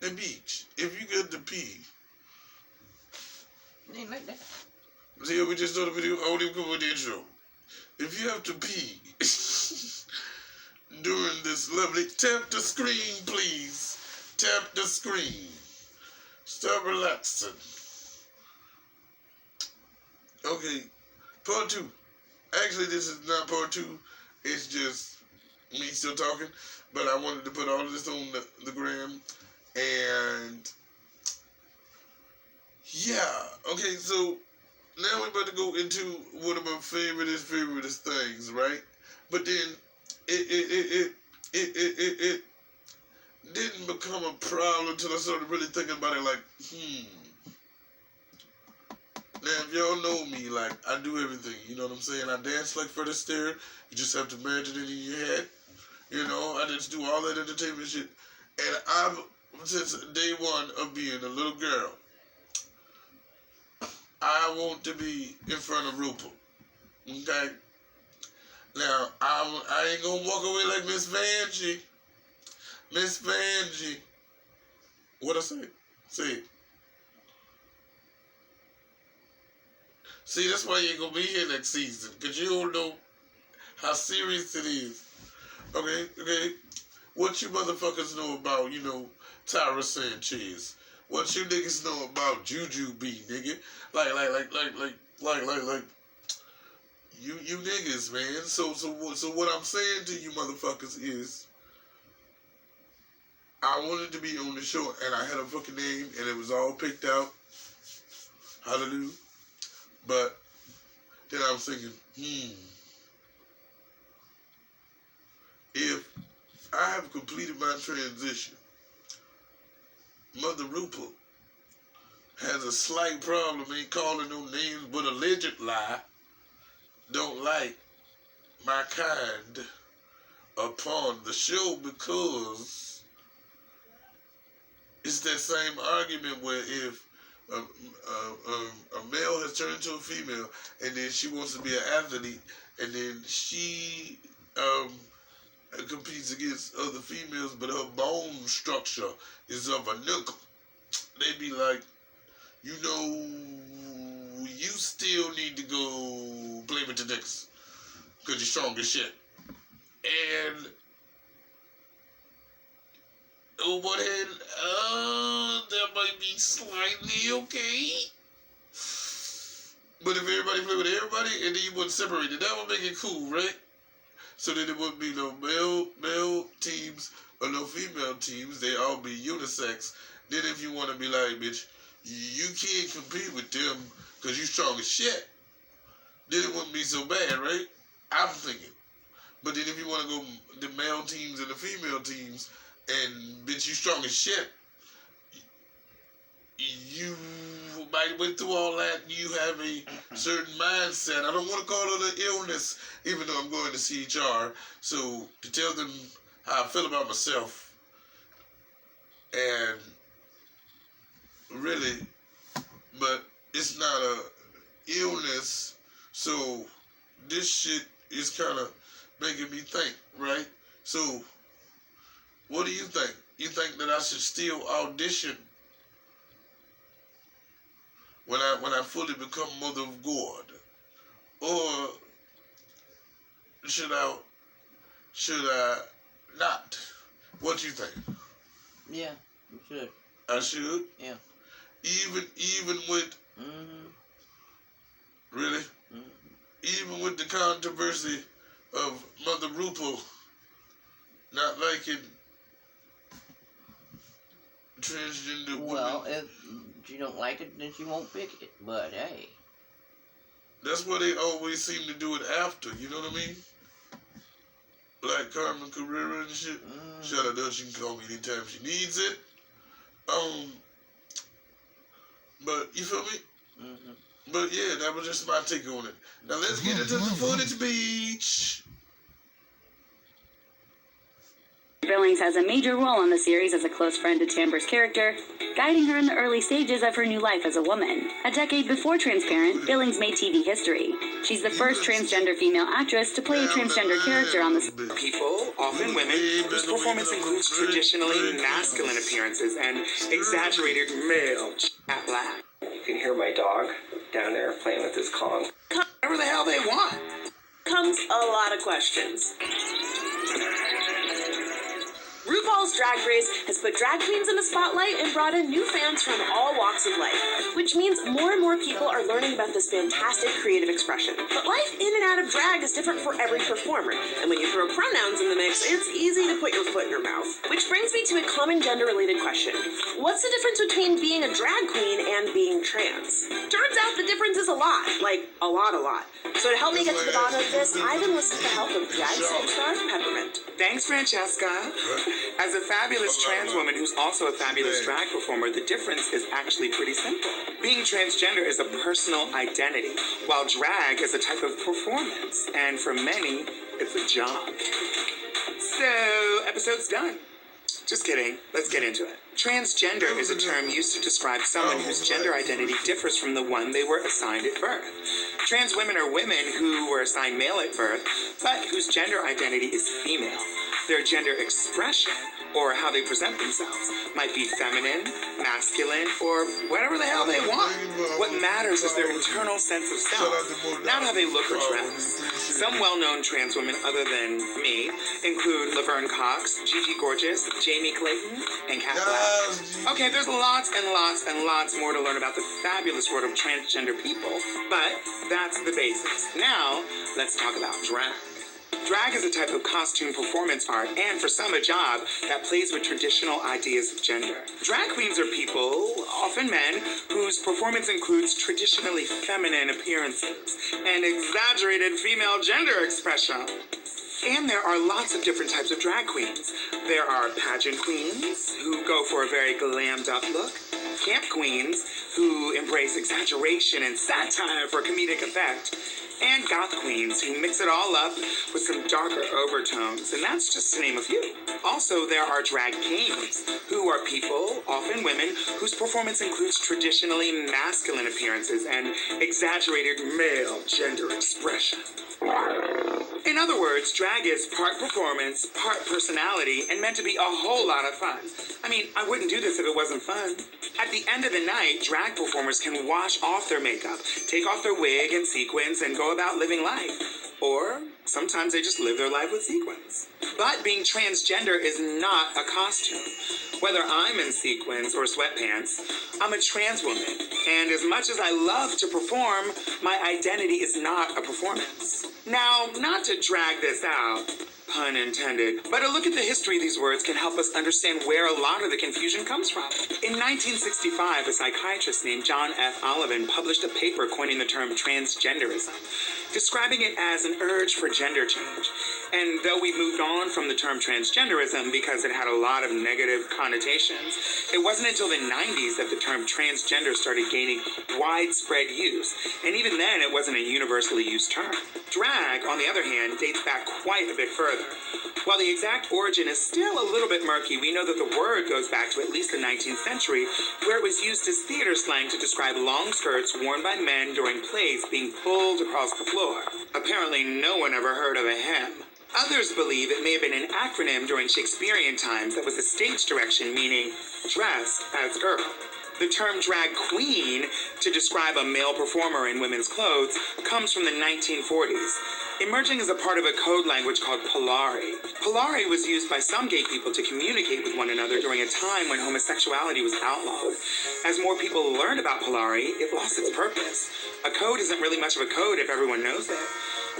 Hey, Beach, if you get to pee, It ain't like that. see, we just saw the video. I won't even come with the intro. If you have to pee during this lovely, tap the screen, please. Tap the screen. Stop relaxing. Okay, part two. Actually, this is not part two. It's just me still talking. But I wanted to put all of this on the gram. And yeah. Okay, so now we're about to go into one of my favoriteest things, right? But then it didn't become a problem until I started really thinking about it. Like, now if y'all know me, like I do everything. You know what I'm saying? I dance like Fred Astaire. You just have to imagine it in your head. You know, I just do all that entertainment shit. And I've since day one of being a little girl, I want to be in front of RuPaul. Okay? Now, I ain't gonna walk away like Miss Vanjie. Miss Vanjie. What I say? Say it. See, that's why you ain't gonna be here next season. Because you don't know how serious it is. Okay? What you motherfuckers know about, Tyra Sanchez? What you niggas know about Juju B, nigga? Like, you niggas, man. So what I'm saying to you motherfuckers is, I wanted to be on the show, and I had a fucking name, and it was all picked out. Hallelujah. But then I was thinking, if I have completed my transition, Mother RuPaul has a slight problem, ain't calling no names, but alleged lie, don't like my kind upon the show, because it's that same argument where if a male has turned into a female and then she wants to be an athlete and then she competes against other females, but her bone structure is of a nickel, they be like, you still need to go play with the Knicks because you're strong as shit. And on one hand, that might be slightly okay. But if everybody play with everybody, and then you wouldn't separate it, that would make it cool, right? So then it wouldn't be no male teams or no female teams. They all be unisex. Then if you want to be like, bitch, you can't compete with them because you strong as shit, then it wouldn't be so bad, right? I'm thinking. But then if you want to go the male teams and the female teams, and bitch, you strong as shit, you might went through all that, and you have a certain mindset. I don't want to call it an illness, even though I'm going to CHR. So to tell them how I feel about myself, and really, but it's not a illness. So this shit is kind of making me think, right? So what do you think? You think that I should still audition when I fully become Mother of God, or should I not? What do you think? Yeah, you should. I should. Yeah. Even with really, even with the controversy of Mother RuPaul not liking transgender women. Well, if she don't like it, then she won't pick it. But hey, that's why they always seem to do it after. You know what I mean? Like Carmen Carrera and shit. Shout out to her. She can call me anytime she needs it. But you feel me? But yeah, that was just my take on it. Now let's get into the footage, Beach. Billings has a major role in the series as a close friend to Tamber's character, guiding her in the early stages of her new life as a woman. A decade before Transparent, Billings made TV history. She's the first transgender female actress to play a transgender character on the people, often women, whose performance includes traditionally masculine appearances and exaggerated male chat laugh. You can hear my dog down there playing with his Kong. Whatever the hell they want. Comes a lot of questions. RuPaul's Drag Race has put drag queens in the spotlight and brought in new fans from all walks of life, which means more and more people are learning about this fantastic creative expression. But life in and out of drag is different for every performer, and when you throw pronouns in the mix, it's easy to put your foot in your mouth. Which brings me to a common gender-related question. What's the difference between being a drag queen and being trans? Turns out the difference is a lot. Like, a lot. So to help me get to the bottom of this, I've enlisted the help of drag superstar Peppermint. Thanks, Francesca. As a fabulous trans woman who's also a fabulous drag performer, the difference is actually pretty simple. Being transgender is a personal identity, while drag is a type of performance, and for many, it's a job. So, episode's done. Just kidding. Let's get into it. Transgender is a term used to describe someone whose gender identity differs from the one they were assigned at birth. Trans women are women who were assigned male at birth, but whose gender identity is female. Their gender expression, or how they present themselves, might be feminine, masculine, or whatever the hell they want. What matters is their internal sense of self, not how they look or dress. Some well-known trans women other than me include Laverne Cox, Gigi Gorgeous, Jamie Clayton, and Kat Black. Okay, there's lots and lots and lots more to learn about the fabulous world of transgender people, but that's the basics. Now, let's talk about drag. Drag is a type of costume performance art, and for some a job, that plays with traditional ideas of gender. Drag queens are people, often men, whose performance includes traditionally feminine appearances and exaggerated female gender expression. And there are lots of different types of drag queens. There are pageant queens, who go for a very glammed up look. Camp queens, who embrace exaggeration and satire for comedic effect. And goth queens, who mix it all up with some darker overtones, and that's just to name a few. Also, there are drag kings, who are people, often women, whose performance includes traditionally masculine appearances and exaggerated male gender expression. In other words, drag is part performance, part personality, and meant to be a whole lot of fun. I mean, I wouldn't do this if it wasn't fun. At the end of the night, drag performers can wash off their makeup, take off their wig and sequins, and go about living life. Or sometimes they just live their life with sequins. But being transgender is not a costume. Whether I'm in sequins or sweatpants, I'm a trans woman. And as much as I love to perform, my identity is not a performance. Now, not to drag this out, pun intended, but a look at the history of these words can help us understand where a lot of the confusion comes from. In 1965, a psychiatrist named John F. Olivan published a paper coining the term transgenderism, describing it as an urge for gender change. And though we moved on from the term transgenderism because it had a lot of negative connotations, it wasn't until the 90s that the term transgender started gaining widespread use, and even then it wasn't a universally used term. Drag, on the other hand, dates back quite a bit further. While the exact origin is still a little bit murky, we know that the word goes back to at least the 19th century, where it was used as theater slang to describe long skirts worn by men during plays being pulled across the floor. Apparently no one ever heard of a hem. Others believe it may have been an acronym during Shakespearean times that was a stage direction meaning dress as girl. The term drag queen to describe a male performer in women's clothes comes from the 1940s, emerging as a part of a code language called Polari. Polari was used by some gay people to communicate with one another during a time when homosexuality was outlawed. As more people learned about Polari, it lost its purpose. A code isn't really much of a code if everyone knows it.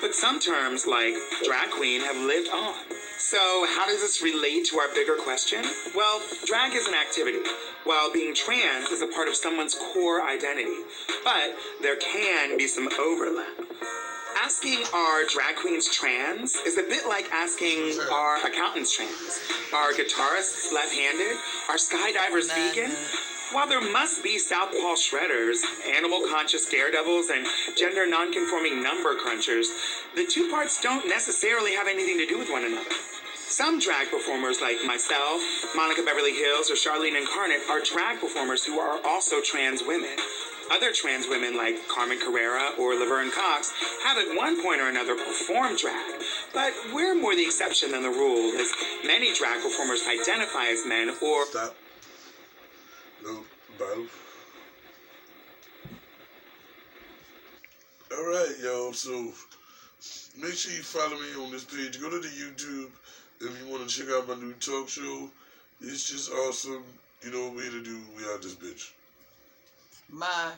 But some terms, like drag queen, have lived on. So how does this relate to our bigger question? Well, drag is an activity, while being trans is a part of someone's core identity. But there can be some overlap. Asking are drag queens trans is a bit like asking are accountants trans? Are guitarists left-handed? Are skydivers vegan? While there must be southpaw shredders, animal-conscious daredevils, and gender non-conforming number crunchers, the two parts don't necessarily have anything to do with one another. Some drag performers like myself, Monica Beverly Hills, or Charlene Incarnate are drag performers who are also trans women. Other trans women like Carmen Carrera or Laverne Cox have at one point or another performed drag, but we're more the exception than the rule, as many drag performers identify as men or... Stop. No, bottom. Alright, y'all, so make sure you follow me on this page. Go to the YouTube if you want to check out my new talk show. It's just awesome. You know what we here to do. We out this bitch. Bye.